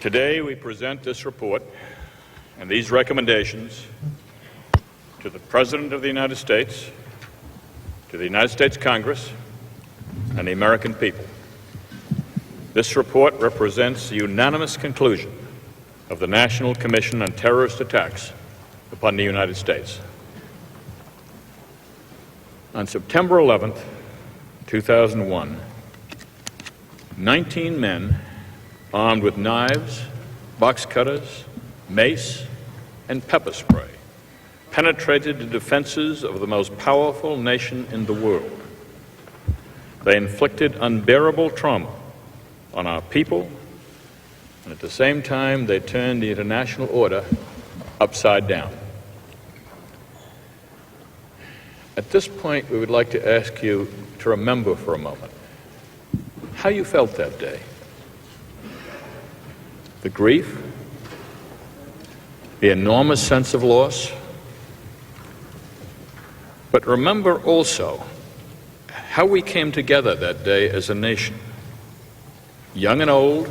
Today we present this report and these recommendations to the President of the United States, to the United States Congress, and the American people. This report represents the unanimous conclusion of the National Commission on Terrorist Attacks upon the United States. On September 11th, 2001, 19 men armed with knives, box cutters, mace, and pepper spray penetrated the defenses of the most powerful nation in the world. They inflicted unbearable trauma on our people, and at the same time they turned the international order upside down. At this point, we would like to ask you to remember for a moment how you felt that day. The grief, the enormous sense of loss, but remember also how we came together that day as a nation. Young and old,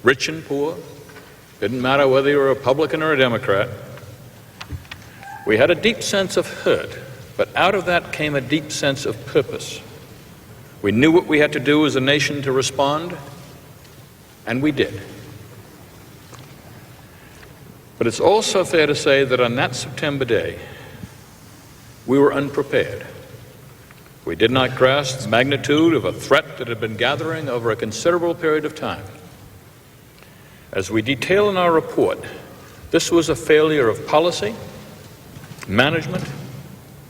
rich and poor, didn't matter whether you were a Republican or a Democrat. We had a deep sense of hurt, but out of that came a deep sense of purpose. We knew what we had to do as a nation to respond, and we did. But it's also fair to say that on that September day, we were unprepared. We did not grasp the magnitude of a threat that had been gathering over a considerable period of time. As we detail in our report, this was a failure of policy, management,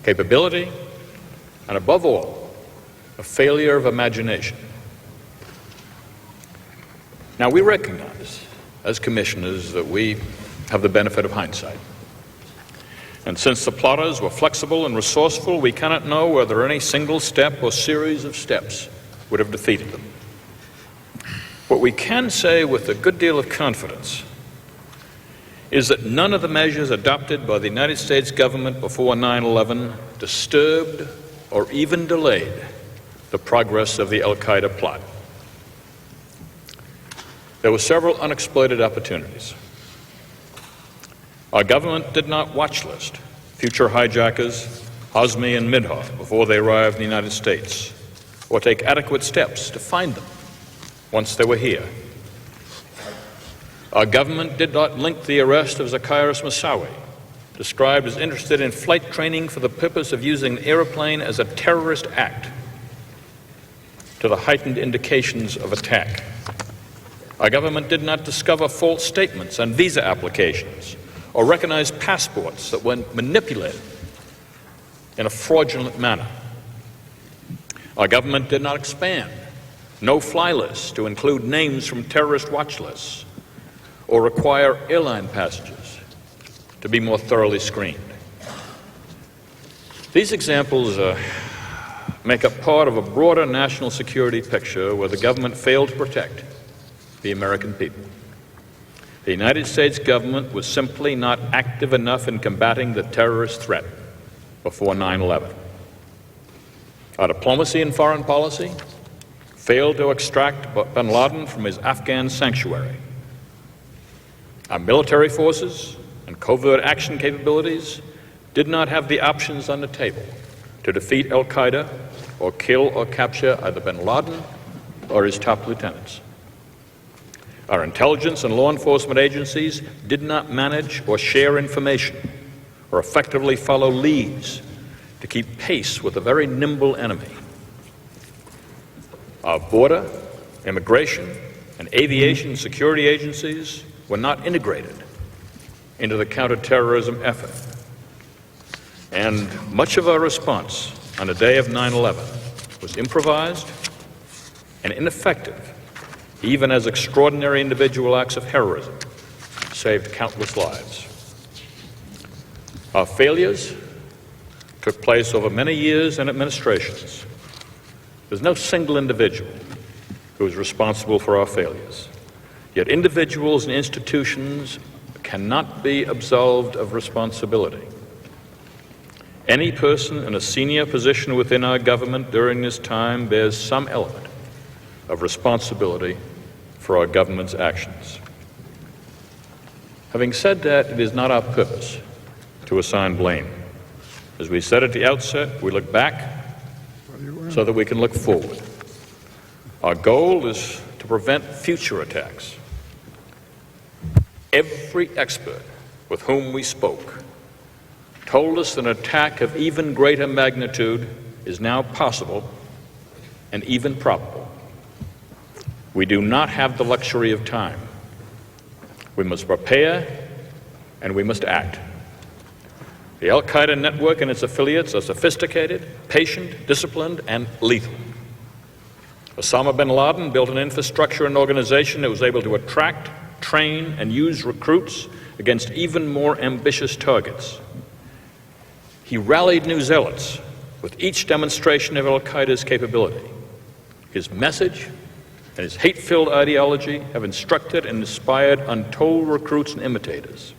capability, and above all, a failure of imagination. Now, we recognize as commissioners that we have the benefit of hindsight. And since the plotters were flexible and resourceful, we cannot know whether any single step or series of steps would have defeated them. What we can say with a good deal of confidence is that none of the measures adopted by the United States government before 9/11 disturbed or even delayed the progress of the Al-Qaeda plot. There were several unexploited opportunities. Our government did not watch list future hijackers, Hazmi and Midha, before they arrived in the United States, or take adequate steps to find them once they were here. Our government did not link the arrest of Zacchaeus Moussaoui, described as interested in flight training for the purpose of using an airplane as a terrorist act, to the heightened indications of attack. Our government did not discover false statements on visa applications or recognize passports that were manipulated in a fraudulent manner. Our government did not expand no-fly lists to include names from terrorist watch lists or require airline passengers to be more thoroughly screened. These examples make up part of a broader national security picture where the government failed to protect the American people. The United States government was simply not active enough in combating the terrorist threat before 9/11. Our diplomacy and foreign policy failed to extract bin Laden from his Afghan sanctuary. Our military forces and covert action capabilities did not have the options on the table to defeat Al-Qaeda or kill or capture either bin Laden or his top lieutenants. Our intelligence and law enforcement agencies did not manage or share information or effectively follow leads to keep pace with a very nimble enemy. Our border, immigration, and aviation security agencies were not integrated into the counterterrorism effort. And much of our response on the day of 9/11 was improvised and ineffective, even as extraordinary individual acts of heroism saved countless lives. Our failures took place over many years and administrations. There's no single individual who is responsible for our failures. Yet individuals and institutions cannot be absolved of responsibility. Any person in a senior position within our government during this time bears some element of responsibility for our government's actions. Having said that, it is not our purpose to assign blame. As we said at the outset, we look back so that we can look forward. Our goal is to prevent future attacks. Every expert with whom we spoke told us that an attack of even greater magnitude is now possible and even probable. We do not have the luxury of time. We must prepare and we must act. The Al-Qaeda network and its affiliates are sophisticated, patient, disciplined, and lethal. Osama bin Laden built an infrastructure and organization that was able to attract, train, and use recruits against even more ambitious targets. He rallied new zealots with each demonstration of Al-Qaeda's capability. His message and his hate-filled ideology have instructed and inspired untold recruits and imitators.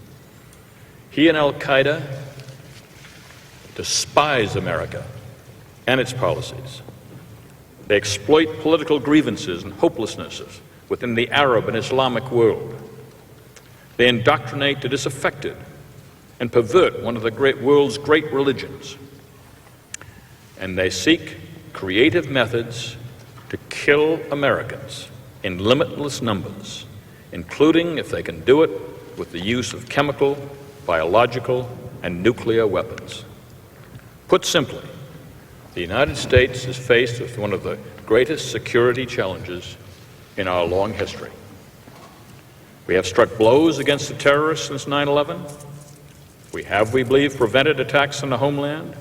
He and Al-Qaeda despise America and its policies. They exploit political grievances and hopelessnesses within the Arab and Islamic world. They indoctrinate the disaffected and pervert one of the world's great religions. And they seek creative methods to kill Americans in limitless numbers, including, if they can do it, with the use of chemical, biological, and nuclear weapons. Put simply, the United States is faced with one of the greatest security challenges in our long history. We have struck blows against the terrorists since 9/11. We have, we believe, prevented attacks on the homeland.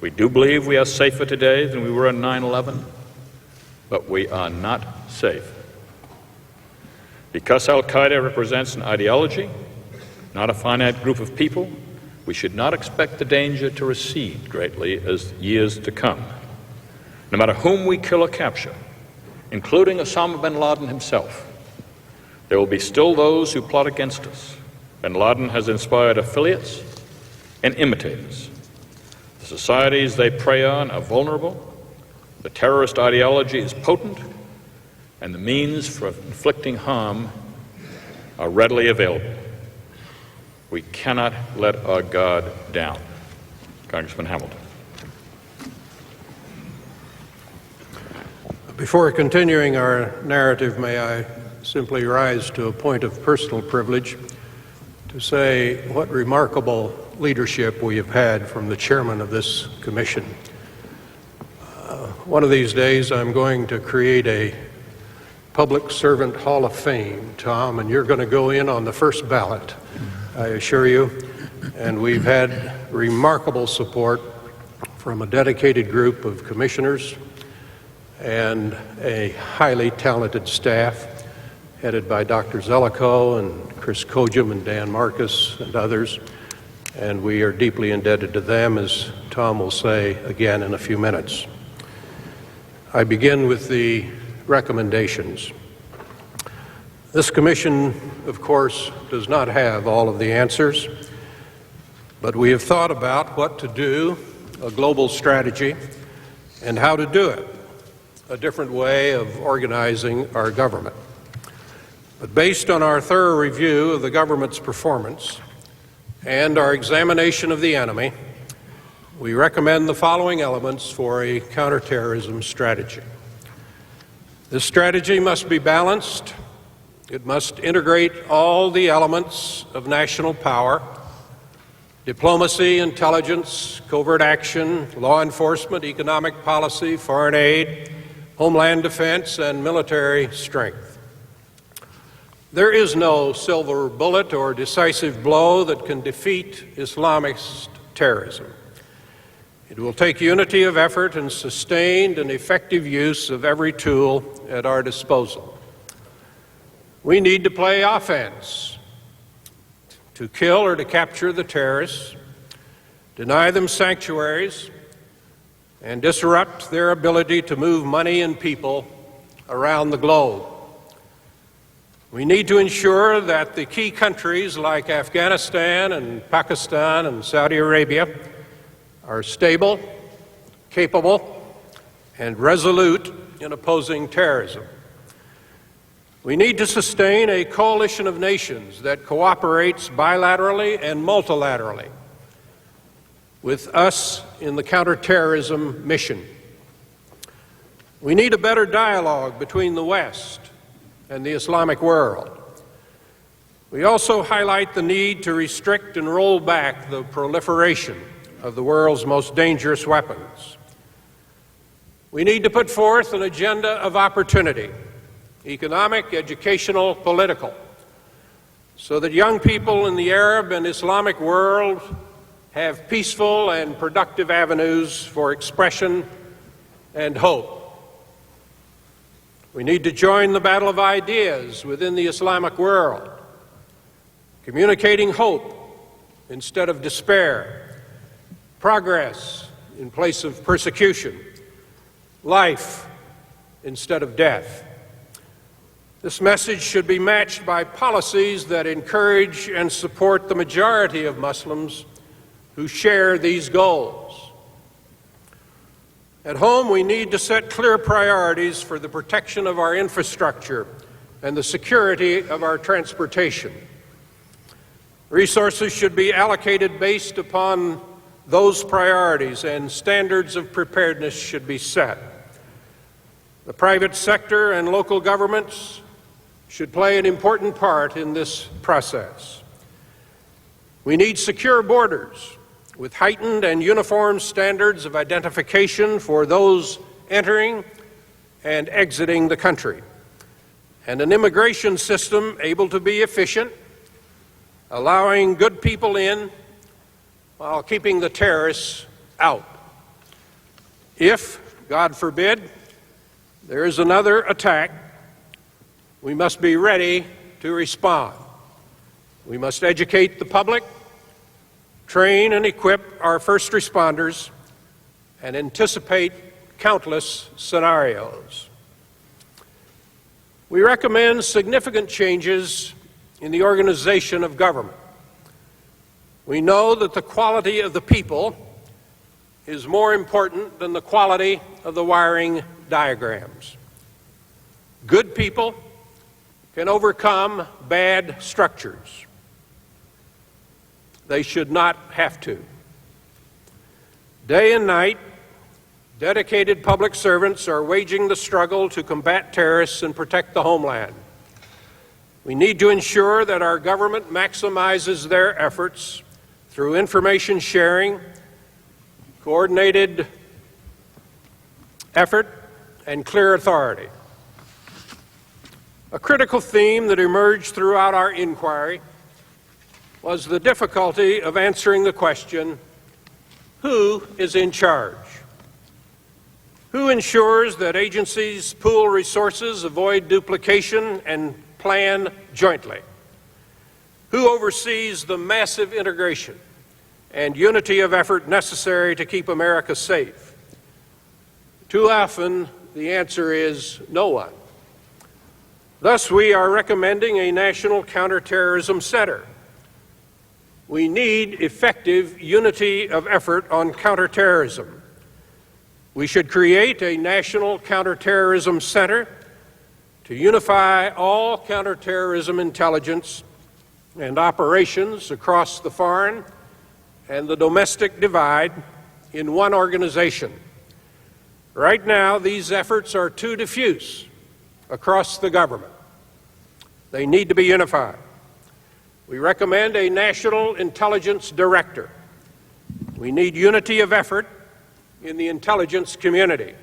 We do believe we are safer today than we were on 9/11. But we are not safe. Because Al-Qaeda represents an ideology, not a finite group of people, we should not expect the danger to recede greatly as years to come. No matter whom we kill or capture, including Osama bin Laden himself, there will be still those who plot against us. Bin Laden has inspired affiliates and imitators. The societies they prey on are vulnerable. The terrorist ideology is potent, and the means for inflicting harm are readily available. We cannot let our guard down. Congressman Hamilton. Before continuing our narrative, may I simply rise to a point of personal privilege to say what remarkable leadership we have had from the chairman of this commission. One of these days, I'm going to create a Public Servant Hall of Fame, Tom, and you're going to go in on the first ballot, I assure you. And we've had remarkable support from a dedicated group of commissioners and a highly talented staff headed by Dr. Zellicoe and Chris Kojum and Dan Marcus and others. And we are deeply indebted to them, as Tom will say again in a few minutes. I begin with the recommendations. This commission, of course, does not have all of the answers, but we have thought about what to do, a global strategy, and how to do it, a different way of organizing our government. But based on our thorough review of the government's performance and our examination of the enemy, we recommend the following elements for a counterterrorism strategy. This strategy must be balanced. It must integrate all the elements of national power: diplomacy, intelligence, covert action, law enforcement, economic policy, foreign aid, homeland defense, and military strength. There is no silver bullet or decisive blow that can defeat Islamist terrorism. It will take unity of effort and sustained and effective use of every tool at our disposal. We need to play offense to kill or to capture the terrorists, deny them sanctuaries, and disrupt their ability to move money and people around the globe. We need to ensure that the key countries like Afghanistan and Pakistan and Saudi Arabia are stable, capable, and resolute in opposing terrorism. We need to sustain a coalition of nations that cooperates bilaterally and multilaterally with us in the counterterrorism mission. We need a better dialogue between the West and the Islamic world. We also highlight the need to restrict and roll back the proliferation of the world's most dangerous weapons. We need to put forth an agenda of opportunity, economic, educational, political, so that young people in the Arab and Islamic world have peaceful and productive avenues for expression and hope. We need to join the battle of ideas within the Islamic world, communicating hope instead of despair, progress in place of persecution, life instead of death. This message should be matched by policies that encourage and support the majority of Muslims who share these goals. At home, we need to set clear priorities for the protection of our infrastructure and the security of our transportation. Resources should be allocated based upon those priorities, and standards of preparedness should be set. The private sector and local governments should play an important part in this process. We need secure borders with heightened and uniform standards of identification for those entering and exiting the country, and an immigration system able to be efficient, allowing good people in while keeping the terrorists out. If, God forbid, there is another attack, we must be ready to respond. We must educate the public, train and equip our first responders, and anticipate countless scenarios. We recommend significant changes in the organization of government. We know that the quality of the people is more important than the quality of the wiring diagrams. Good people can overcome bad structures. They should not have to. Day and night, dedicated public servants are waging the struggle to combat terrorists and protect the homeland. We need to ensure that our government maximizes their efforts through information sharing, coordinated effort, and clear authority. A critical theme that emerged throughout our inquiry was the difficulty of answering the question, who is in charge? Who ensures that agencies pool resources, avoid duplication, and plan jointly? Who oversees the massive integration and unity of effort necessary to keep America safe? Too often, the answer is no one. Thus, we are recommending a national counterterrorism center. We need effective unity of effort on counterterrorism. We should create a national counterterrorism center to unify all counterterrorism intelligence and operations across the foreign and the domestic divide in one organization. Right now, these efforts are too diffuse across the government. They need to be unified. We recommend a national intelligence director. We need unity of effort in the intelligence community.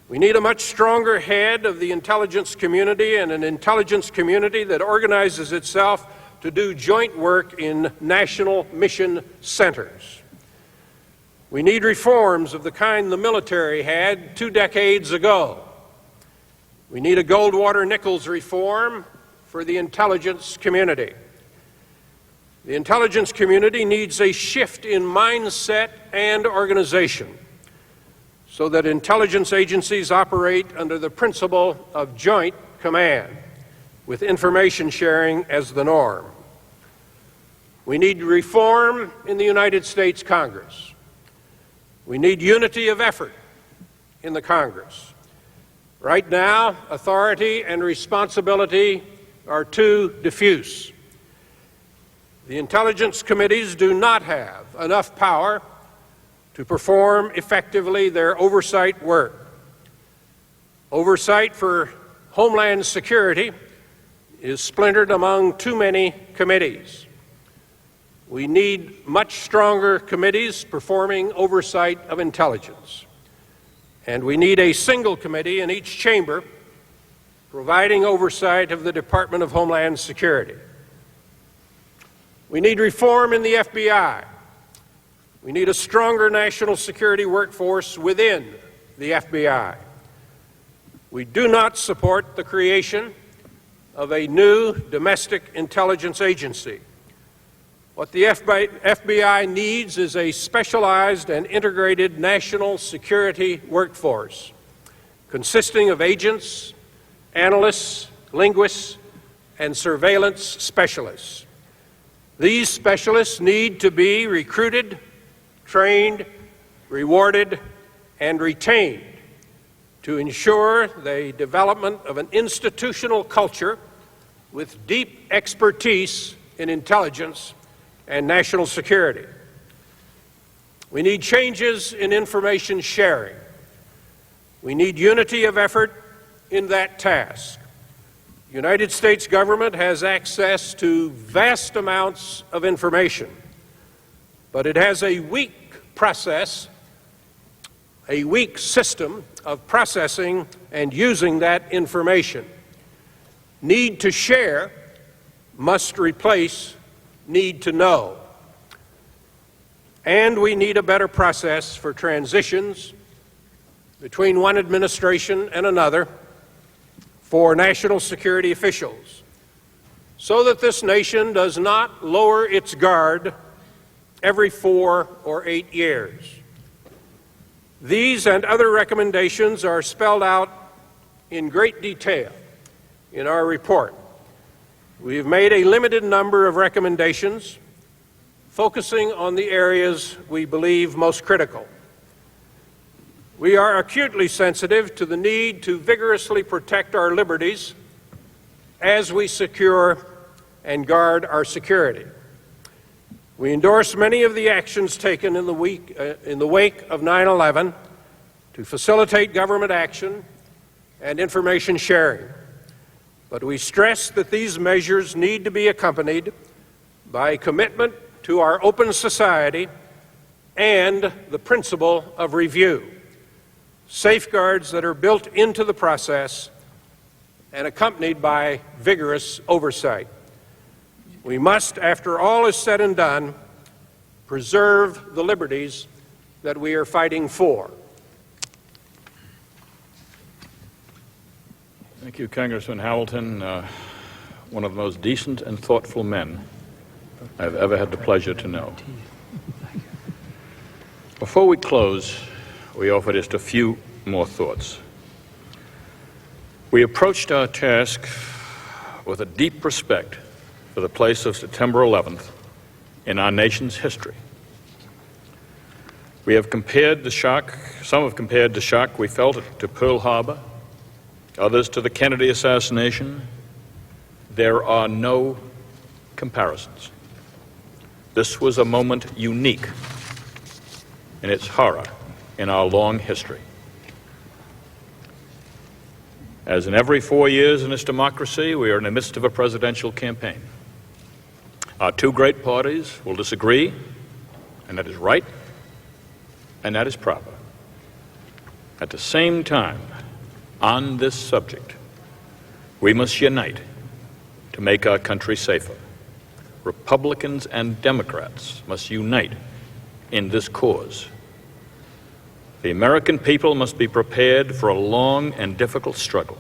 We need a much stronger head of the intelligence community and an intelligence community that organizes itself to do joint work in national mission centers. We need reforms of the kind the military had 2 decades ago. We need a Goldwater-Nichols reform for the intelligence community. The intelligence community needs a shift in mindset and organization so that intelligence agencies operate under the principle of joint command, with information sharing as the norm. We need reform in the United States Congress. We need unity of effort in the Congress. Right now, authority and responsibility are too diffuse. The intelligence committees do not have enough power to perform effectively their oversight work. Oversight for Homeland Security is splintered among too many committees. We need much stronger committees performing oversight of intelligence. And we need a single committee in each chamber providing oversight of the Department of Homeland Security. We need reform in the FBI. We need a stronger national security workforce within the FBI. We do not support the creation of a new domestic intelligence agency. What the FBI needs is a specialized and integrated national security workforce consisting of agents, analysts, linguists, and surveillance specialists. These specialists need to be recruited, trained, rewarded, and retained to ensure the development of an institutional culture with deep expertise in intelligence and national security. We need changes in information sharing. We need unity of effort in that task. The United States government has access to vast amounts of information, but it has a weak system of processing and using that information. Need to share must replace need to know. And we need a better process for transitions between one administration and another for national security officials, so that this nation does not lower its guard every 4 or 8 years. These and other recommendations are spelled out in great detail in our report. We have made a limited number of recommendations focusing on the areas we believe most critical. We are acutely sensitive to the need to vigorously protect our liberties as we secure and guard our security. We endorse many of the actions taken in the wake of 9/11 to facilitate government action and information sharing. But we stress that these measures need to be accompanied by a commitment to our open society and the principle of review, safeguards that are built into the process and accompanied by vigorous oversight. We must, after all is said and done, preserve the liberties that we are fighting for. Thank you, Congressman Hamilton, one of the most decent and thoughtful men I've ever had the pleasure to know. Before we close, we offer just a few more thoughts. We approached our task with a deep respect for the place of September 11th in our nation's history. We have compared the shock, some have compared the shock we felt to Pearl Harbor, others to the Kennedy assassination. There are no comparisons. This was a moment unique in its horror in our long history. As in every 4 years in this democracy, we are in the midst of a presidential campaign. Our two great parties will disagree, and that is right, and that is proper. At the same time, on this subject, we must unite to make our country safer. Republicans and Democrats must unite in this cause. The American people must be prepared for a long and difficult struggle.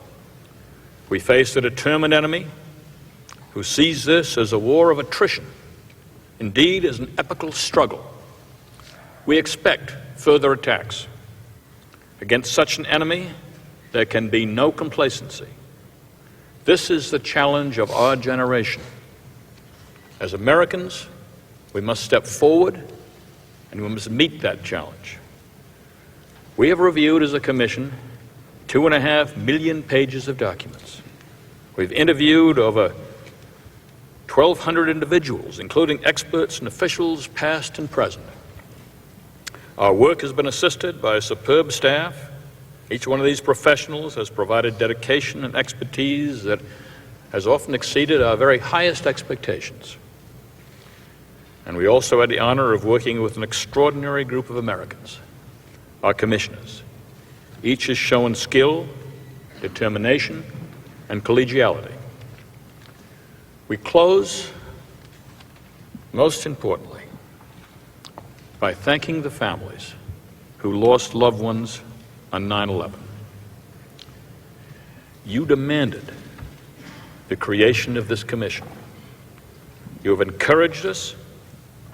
We face a determined enemy who sees this as a war of attrition, indeed as an epical struggle. We expect further attacks. Against such an enemy, there can be no complacency. This is the challenge of our generation. As Americans, we must step forward and we must meet that challenge. We have reviewed as a commission 2.5 million pages of documents. We've interviewed over 1,200 individuals, including experts and officials past and present. Our work has been assisted by a superb staff. Each one of these professionals has provided dedication and expertise that has often exceeded our very highest expectations. And we also had the honor of working with an extraordinary group of Americans, our commissioners. Each has shown skill, determination, and collegiality. We close, most importantly, by thanking the families who lost loved ones on 9/11. You demanded the creation of this commission. You have encouraged us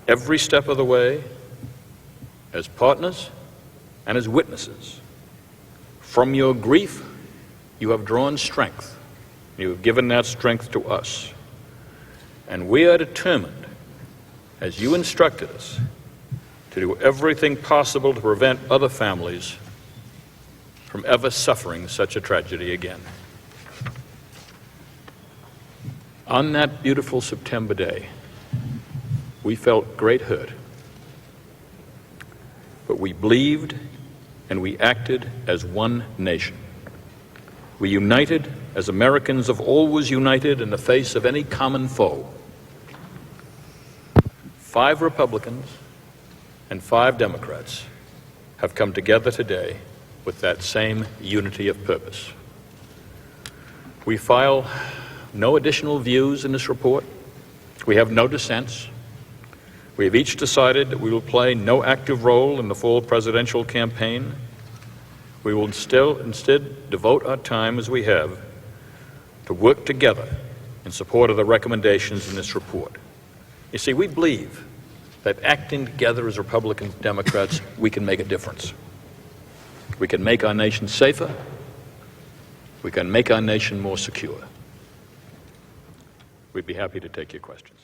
every step of the way as partners and as witnesses. From your grief, you have drawn strength. You have given that strength to us. And we are determined, as you instructed us, to do everything possible to prevent other families from ever suffering such a tragedy again. On that beautiful September day, we felt great hurt, but we believed and we acted as one nation. We united as Americans have always united in the face of any common foe. 5 Republicans and 5 Democrats have come together today with that same unity of purpose. We file no additional views in this report. We have no dissents. We have each decided that we will play no active role in the fall presidential campaign. We will instead devote our time, as we have, to work together in support of the recommendations in this report. You see, we believe that acting together as Republicans and Democrats, we can make a difference. We can make our nation safer. We can make our nation more secure. We'd be happy to take your questions.